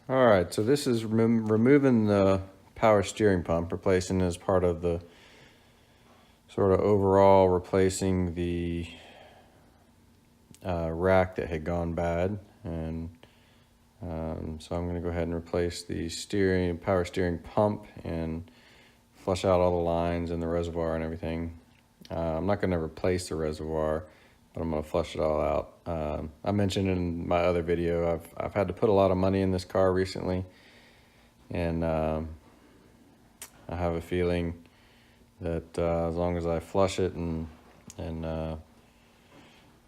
All right, so this is removing the power steering pump, replacing as part of the sort of overall replacing the rack that had gone bad. And so I'm going to go ahead and replace the power steering pump and flush out all the lines and the reservoir and everything. I'm not going to replace the reservoir, but I'm going to flush it all out. I mentioned in my other video, I've had to put a lot of money in this car recently, and I have a feeling that as long as I flush it and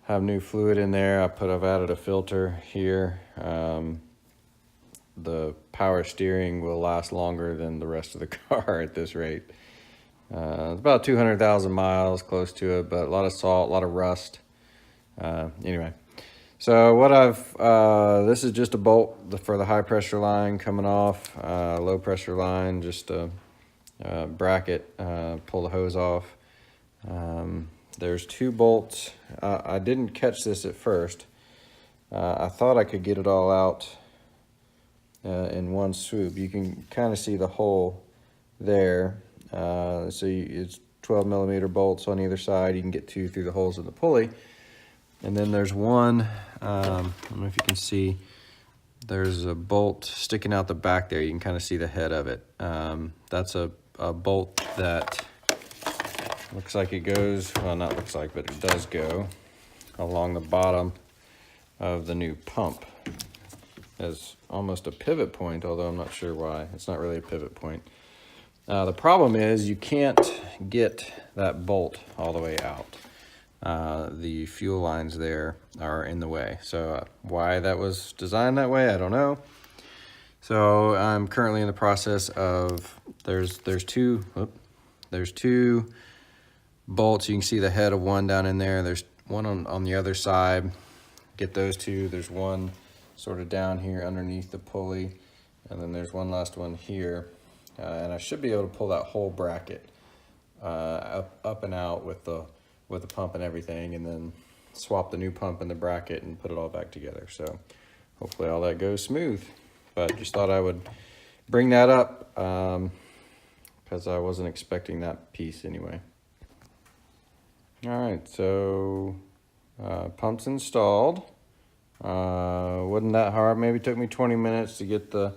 have new fluid in there, I've added a filter here. The power steering will last longer than the rest of the car at this rate. It's about 200,000 miles, close to it, but a lot of salt, a lot of rust. Anyway, so what this is just a bolt for the high pressure line coming off, low pressure line, just a bracket, pull the hose off. There's 2 bolts. I didn't catch this at first. I thought I could get it all out in one swoop. You can kind of see the hole there. It's 12 millimeter bolts on either side. You can get 2 through the holes in the pulley. And then there's one, I don't know if you can see, there's a bolt sticking out the back there. You can kind of see the head of it. That's a bolt that looks like it goes, well, not looks like, but it does go along the bottom of the new pump as almost a pivot point, although I'm not sure why. It's not really a pivot point. The problem is you can't get that bolt all the way out. The fuel lines there are in the way. So why that was designed that way, I don't know. So I'm currently in the process of, there's two bolts. You can see the head of one down in there. There's one on the other side. Get those 2. There's one sort of down here underneath the pulley, and then there's one last one here. And I should be able to pull that whole bracket up and out with the pump and everything, and then swap the new pump and the bracket and put it all back together. So hopefully all that goes smooth. But just thought I would bring that up because I wasn't expecting that piece anyway. All right, so pump's installed. Wasn't that hard. Maybe took me 20 minutes to get the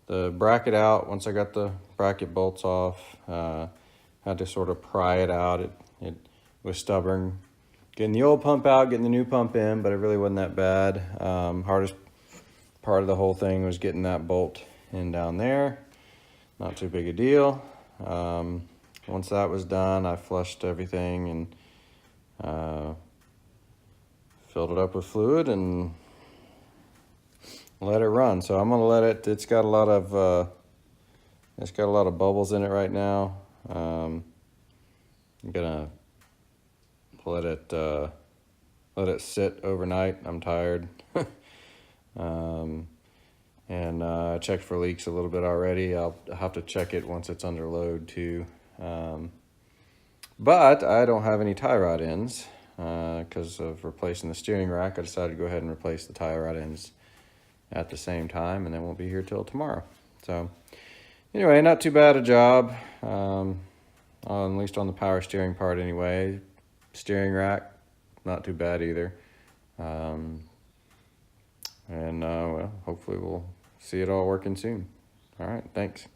bracket out. Once I got the bracket bolts off, had to sort of pry it out. It was stubborn. Getting the old pump out, getting the new pump in, but it really wasn't that bad. Hardest part of the whole thing was getting that bolt in down there. Not too big a deal. Once that was done, I flushed everything and filled it up with fluid and let it run. So I'm gonna let it. It's got a lot of bubbles in it right now. I'm gonna let it sit overnight. I'm tired. And I checked for leaks a little bit already. I'll have to check it once it's under load too. But I don't have any tie rod ends because of replacing the steering rack. I decided to go ahead and replace the tie rod ends at the same time, and they won't be here till tomorrow. So anyway, not too bad a job, at least on the power steering part anyway. Steering rack, not too bad either. Well, hopefully we'll see it all working soon. All right, thanks.